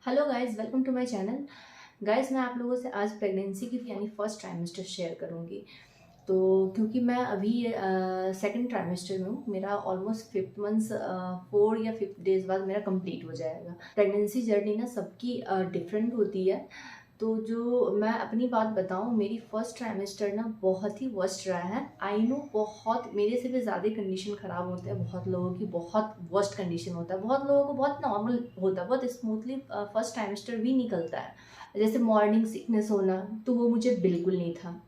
Hello guys, welcome to my channel. Guys, मैं आप लोगों से आज प्रेगनेंसी की यानी फर्स्ट ट्राइमेस्टर शेयर करूंगी। तो क्योंकि मैं अभी सेकंड ट्राइमेस्टर में हूँ, मेरा ऑलमोस्ट 5th मंथ 4 या 5 डेज बाद मेरा कंप्लीट हो जाएगा। प्रेगनेंसी जर्नी ना सबकी डिफरेंट होती है। तो जो मैं अपनी बात बताऊं, मेरी फर्स्ट ट्राइमेस्टर ना बहुत ही वर्स्ट रहा है। आई नो, बहुत मेरे से भी ज़्यादा कंडीशन ख़राब होते हैं। बहुत लोगों की बहुत वर्स्ट कंडीशन होता है, बहुत लोगों को बहुत नॉर्मल होता है, बहुत स्मूथली फर्स्ट ट्राइमेस्टर भी निकलता है। जैसे मॉर्निंग सिकनेस होना, तो वो मुझे बिल्कुल नहीं था।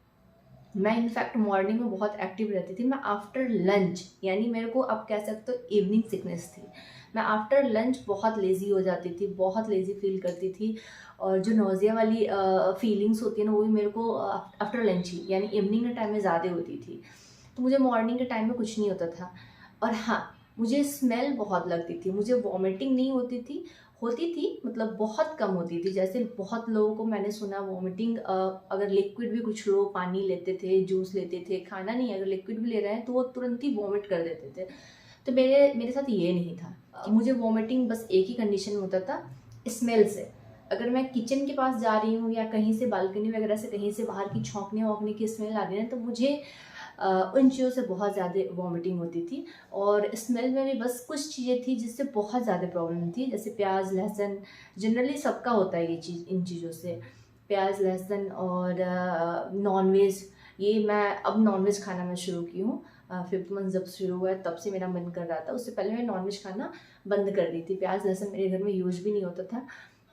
मैं इनफैक्ट मॉर्निंग में बहुत एक्टिव रहती थी। मैं आफ्टर लंच, यानी मेरे को आप कह सकते हो इवनिंग सिकनेस थी। मैं आफ्टर लंच बहुत लेज़ी हो जाती थी, बहुत लेज़ी फील करती थी। और जो नोज़िया वाली फीलिंग्स होती है ना, वो भी मेरे को आफ्टर लंच ही यानी इवनिंग के टाइम में ज़्यादा होती थी। तो मुझे मॉर्निंग के टाइम में कुछ नहीं होता था। और हाँ, मुझे स्मेल बहुत लगती थी। मुझे वॉमिटिंग नहीं होती थी, मतलब बहुत कम होती थी। जैसे बहुत लोगों को मैंने सुना वॉमिटिंग, अगर लिक्विड भी कुछ लोग पानी लेते थे, जूस लेते थे, खाना नहीं, अगर लिक्विड भी ले रहे हैं तो वो तुरंत ही वॉमिट कर देते थे। तो मेरे मेरे साथ ये नहीं था कि मुझे वॉमिटिंग बस एक ही कंडीशन में होता था, स्मेल से। अगर मैं किचन के पास जा रही हूँ या कहीं से बालकनी वगैरह से कहीं से बाहर की छौंकने वौंकने की स्मेल आ रही है, तो मुझे उन चीज़ों से बहुत ज़्यादा वॉमिटिंग होती थी। और स्मेल में भी बस कुछ चीज़ें थी जिससे बहुत ज़्यादा प्रॉब्लम थी, जैसे प्याज लहसुन। जनरली सबका होता है ये चीज़, इन चीज़ों से प्याज लहसुन। और नॉनवेज, ये मैं अब नॉनवेज खाना मैं शुरू की हूँ। 5th मंथ जब शुरू हुआ है तब से मेरा मन कर रहा था। उससे पहले मैं नॉनवेज खाना बंद कर दी थी। प्याज लहसुन मेरे घर में यूज भी नहीं होता था।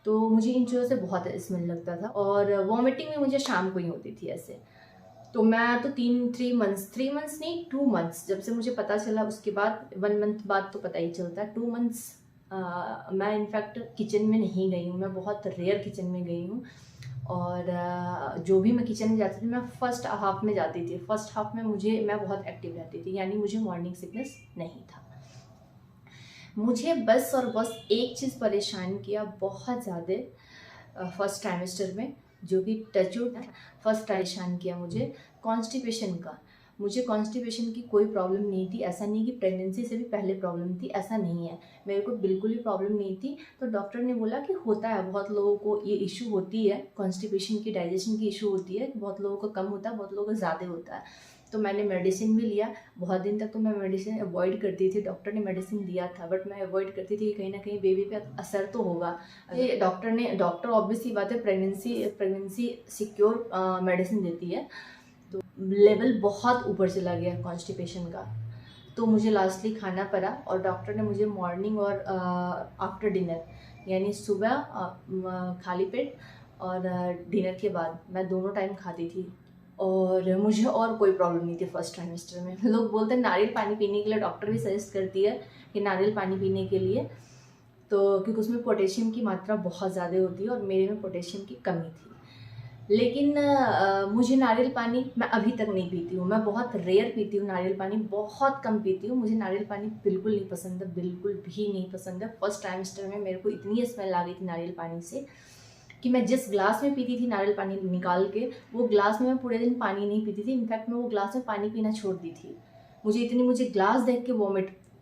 तो मुझे इन चीज़ों से बहुत स्मेल लगता था। और वॉमिटिंग भी मुझे शाम को ही होती थी ऐसे। तो मैं तो 3 मंथ्स नहीं, 2 मंथ्स, जब से मुझे पता चला उसके बाद 1 मंथ बाद तो पता ही चलता है। 2 मंथ्स मैं इनफैक्ट किचन में नहीं गई हूँ। मैं बहुत रेयर किचन में गई हूँ। और जो भी मैं किचन में जाती थी, मैं फर्स्ट हाफ में जाती थी। फर्स्ट हाफ में मैं बहुत एक्टिव रहती थी, यानी मुझे मॉर्निंग सिकनेस नहीं था। मुझे बस और बस एक चीज़ परेशान किया बहुत ज़्यादा फर्स्ट ट्राइमेस्टर में, जो कि टचवुड फर्स्ट परेशान किया मुझे, कॉन्स्टिपेशन का। मुझे कॉन्स्टिपेशन की कोई प्रॉब्लम नहीं थी। ऐसा नहीं कि प्रेगनेंसी से भी पहले प्रॉब्लम थी, ऐसा नहीं है। मेरे को बिल्कुल भी प्रॉब्लम नहीं थी। तो डॉक्टर ने बोला कि होता है, बहुत लोगों को ये इशू होती है, कॉन्स्टिपेशन की, डाइजेशन की इशू होती है। बहुत लोगों को कम होता है, बहुत लोगों को ज़्यादा होता है। तो मैंने मेडिसिन भी लिया। बहुत दिन तक तो मैं मेडिसिन अवॉइड करती थी। डॉक्टर ने मेडिसिन दिया था, बट मैं अवॉइड करती थी कि कहीं ना कहीं बेबी पे असर तो होगा। ये डॉक्टर ऑब्वियस ही बात है, प्रेगनेंसी सिक्योर मेडिसिन देती है। तो लेवल बहुत ऊपर चला गया कॉन्स्टिपेशन का। तो मुझे लास्टली खाना पड़ा। और डॉक्टर ने मुझे मॉर्निंग और आफ्टर डिनर, यानी सुबह खाली पेट और डिनर के बाद, मैं दोनों टाइम खाती थी। और मुझे और कोई प्रॉब्लम नहीं थी फर्स्ट ट्राइमेस्टर में। लोग बोलते हैं नारियल पानी पीने के लिए, डॉक्टर भी सजेस्ट करती है कि नारियल पानी पीने के लिए, तो क्योंकि उसमें पोटेशियम की मात्रा बहुत ज़्यादा होती है और मेरे में पोटेशियम की कमी थी। लेकिन मुझे नारियल पानी मैं अभी तक नहीं पीती हूँ। मैं बहुत रेयर पीती हूँ नारियल पानी, बहुत कम पीती हूँ। मुझे नारियल पानी बिल्कुल नहीं पसंद है, बिल्कुल भी नहीं पसंद है। फर्स्ट ट्राइमेस्टर में मेरे को इतनी स्मेल आ गई थी नारियल पानी से कि मैं जिस ग्लास में पीती थी नारियल पानी निकाल के, वो ग्लास में मैं पूरे दिन पानी नहीं पीती थी। इनफैक्ट मैं वो ग्लास में पानी पीना छोड़ दी थी। मुझे ग्लास देख के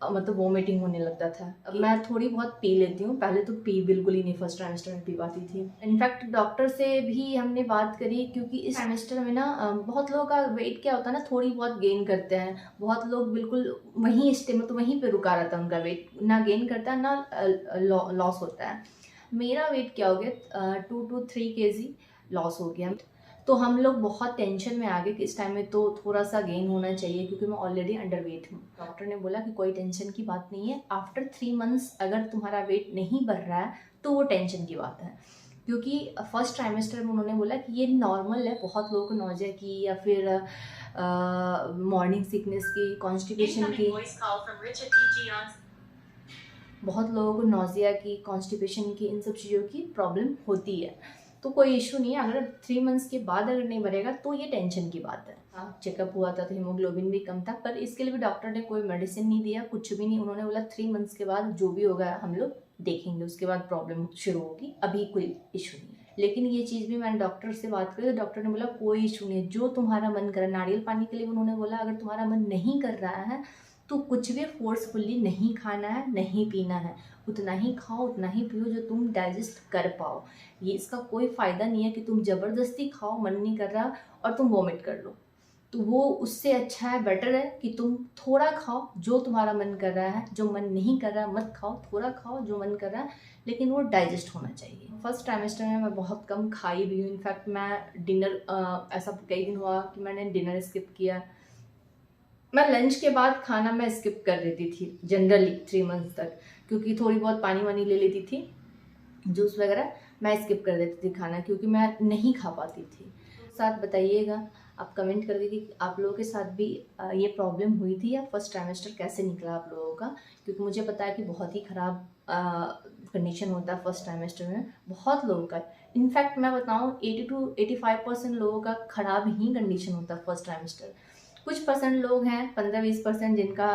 मतलब वॉमिटिंग होने लगता था। अब मैं थोड़ी बहुत पी लेती हूँ, पहले तो बिल्कुल ही नहीं फर्स्ट ट्राइमेस्टर में पी पाती थी। इनफैक्ट डॉक्टर से भी हमने बात करी, क्योंकि इस ट्राइमेस्टर में ना बहुत लोगों का वेट क्या होता है ना, थोड़ी बहुत गेन करते हैं। बहुत लोग बिल्कुल वहीं मतलब वहीं पे रुका रहता है उनका वेट, ना गेन करता है ना लॉस होता है। मेरा वेट क्या हो गया, 2 to 3 kg लॉस हो गया। तो हम लोग बहुत टेंशन में आ गए कि इस टाइम में तो थोड़ा सा गेन होना चाहिए, क्योंकि मैं ऑलरेडी अंडर वेट हूँ। डॉक्टर ने बोला कि कोई टेंशन की बात नहीं है, आफ्टर 3 मंथ्स अगर तुम्हारा वेट नहीं बढ़ रहा है तो वो टेंशन की बात है। क्योंकि फर्स्ट ट्राइमेस्टर में उन्होंने बोला कि ये नॉर्मल है, बहुत लोगों को नौजिया की या फिर मॉर्निंग सिकनेस की, कॉन्स्टिपेशन की, बहुत लोगों को नौजिया की, कॉन्स्टिपेशन की, इन सब चीज़ों की प्रॉब्लम होती है। तो कोई इशू नहीं है। अगर 3 मंथ्स के बाद अगर नहीं बढ़ेगा तो ये टेंशन की बात है। हाँ, चेकअप हुआ था तो हीमोग्लोबिन भी कम था, पर इसके लिए भी डॉक्टर ने कोई मेडिसिन नहीं दिया, कुछ भी नहीं। उन्होंने बोला 3 मंथ्स के बाद जो भी होगा हम लोग देखेंगे, उसके बाद प्रॉब्लम शुरू होगी, अभी कोई इशू नहीं है। लेकिन ये चीज़ भी मैंने डॉक्टर से बात करी तो डॉक्टर ने बोला कोई इशू नहीं है, जो तुम्हारा मन करे। नारियल पानी के लिए उन्होंने बोला अगर तुम्हारा मन नहीं कर रहा है तो कुछ भी फोर्सफुली नहीं खाना है, नहीं पीना है। उतना ही खाओ, उतना ही पियो जो तुम डाइजेस्ट कर पाओ। ये इसका कोई फ़ायदा नहीं है कि तुम ज़बरदस्ती खाओ, मन नहीं कर रहा और तुम वॉमिट कर लो। तो वो उससे अच्छा है, बेटर है कि तुम थोड़ा खाओ जो तुम्हारा मन कर रहा है। जो मन नहीं कर रहा है मत खाओ, थोड़ा खाओ जो मन कर रहा है, लेकिन वो डाइजेस्ट होना चाहिए। फर्स्ट ट्राइमेस्टर में मैं बहुत कम खाई भी हूँ। इनफैक्ट मैं डिनर ऐसा कई दिन हुआ कि मैंने डिनर स्किप किया। मैं लंच के बाद खाना मैं स्किप कर देती थी जनरली 3 मंथ्स तक, क्योंकि थोड़ी बहुत पानी वानी ले लेती थी, जूस वगैरह मैं स्किप कर देती थी खाना, क्योंकि मैं नहीं खा पाती थी। साथ बताइएगा आप कमेंट करके कि आप लोगों के साथ भी ये प्रॉब्लम हुई थी, या फर्स्ट ट्राइमेस्टर कैसे निकला आप लोगों का। क्योंकि मुझे पता है कि बहुत ही ख़राब कंडीशन होता है फर्स्ट ट्राइमेस्टर में बहुत लोगों का। इनफैक्ट मैं बताऊँ 80 to 85% लोगों का ख़राब ही कंडीशन होता है फर्स्ट ट्राइमेस्टर। कुछ परसेंट लोग हैं 15-20% जिनका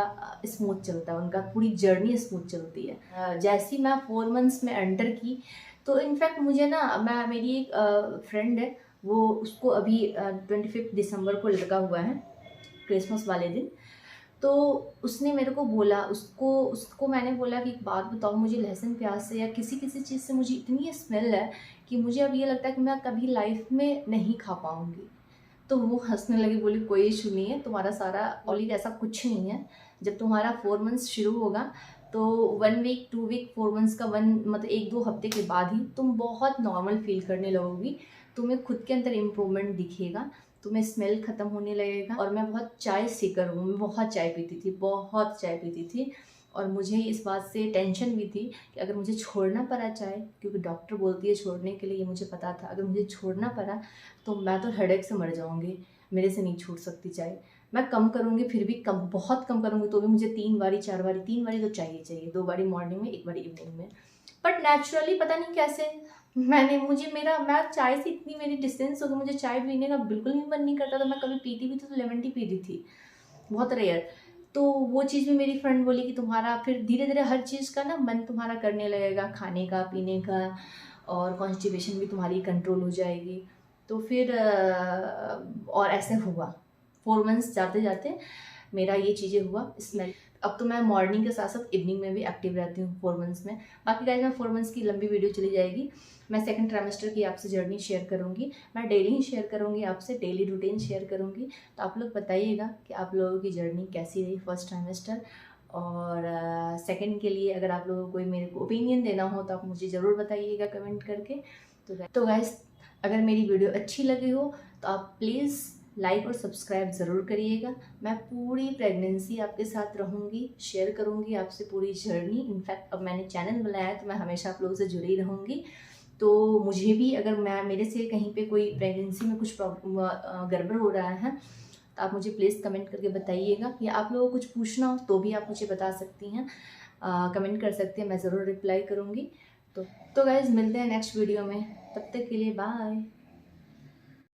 स्मूथ चलता है, उनका पूरी जर्नी स्मूथ चलती है। जैसी मैं 4 मंथ्स में एंटर की, तो इनफैक्ट मुझे ना, मैं मेरी एक फ्रेंड है, वो उसको अभी 25 दिसंबर को लगा हुआ है, क्रिसमस वाले दिन। तो उसने मेरे को बोला, उसको मैंने बोला कि एक बात बताओ, मुझे लहसुन प्याज से या किसी किसी चीज़ से मुझे इतनी स्मेल है कि मुझे अब ये लगता है कि मैं कभी लाइफ में नहीं खा पाऊँगी। तो वो हंसने लगी, बोली कोई इशू नहीं है, तुम्हारा सारा ऑलिव ऐसा कुछ नहीं है। जब तुम्हारा 4 मंथ्स शुरू होगा तो 1 वीक 2 वीक 4 मंथ्स का मतलब 1-2 हफ्ते के बाद ही तुम बहुत नॉर्मल फील करने लगोगी। तुम्हें खुद के अंदर इम्प्रूवमेंट दिखेगा, तुम्हें स्मेल ख़त्म होने लगेगा। और मैं बहुत चाय सीकर हूँ, मैं बहुत चाय पीती थी, बहुत चाय पीती थी। और मुझे इस बात से टेंशन भी थी कि अगर मुझे छोड़ना पड़ा चाय, क्योंकि डॉक्टर बोलती है छोड़ने के लिए, ये मुझे पता था, अगर मुझे छोड़ना पड़ा तो मैं तो हेडेक से मर जाऊँगी, मेरे से नहीं छूट सकती चाय। मैं कम करूँगी, फिर भी कम, बहुत कम करूँगी तो भी मुझे 3 बारी 4 बारी, 3 बारी तो चाहिए, 2 बारी मॉर्निंग में, 1 बारी इवनिंग में। बट नेचुरली पता नहीं कैसे मैं चाय से इतनी मेरी डिस्टेंस हो गई, मुझे चाय पीने का बिल्कुल भी मन नहीं करता था। मैं कभी पीती भी थी तो लेमन टी पीती थी, बहुत रेयर। तो वो चीज़ भी मेरी फ्रेंड बोली कि तुम्हारा फिर धीरे धीरे हर चीज़ का ना मन तुम्हारा करने लगेगा, खाने का, पीने का, और कॉन्स्टिपेशन भी तुम्हारी कंट्रोल हो जाएगी। तो फिर और ऐसे हुआ 4 मंथ्स जाते जाते मेरा ये चीज़ें हुआ स्मेल। अब तो मैं मॉर्निंग के साथ साथ इवनिंग में भी एक्टिव रहती हूँ 4 मंथ्स में। बाकी गाइस, मैं 4 मंथ्स की लंबी वीडियो चली जाएगी। मैं सेकंड ट्राइमेस्टर की आपसे जर्नी शेयर करूँगी। मैं डेली ही शेयर करूँगी, आपसे डेली रूटीन शेयर करूँगी। तो आप लोग बताइएगा कि आप लोगों की जर्नी कैसी रही फर्स्ट ट्राइमेस्टर। और सेकंड के लिए अगर आप लोगों को कोई मेरे को ओपिनियन देना हो तो आप मुझे ज़रूर बताइएगा कमेंट करके। तो गाइस, अगर मेरी वीडियो अच्छी लगी हो तो आप प्लीज़ लाइक और सब्सक्राइब ज़रूर करिएगा। मैं पूरी प्रेगनेंसी आपके साथ रहूँगी, शेयर करूँगी आपसे पूरी जर्नी। इनफैक्ट अब मैंने चैनल बनाया है तो मैं हमेशा आप लोगों से जुड़ी रहूँगी। तो मुझे भी अगर मेरे से कहीं पे कोई प्रेगनेंसी में कुछ प्रॉब्लम गड़बड़ हो रहा है तो आप मुझे प्लीज़ कमेंट करके बताइएगा, या आप लोगों को कुछ पूछना हो तो भी आप मुझे बता सकती हैं, कमेंट कर सकते हैं, मैं ज़रूर रिप्लाई करूँगी। तो गाइज़, मिलते हैं नेक्स्ट वीडियो में, तब तक के लिए बाय।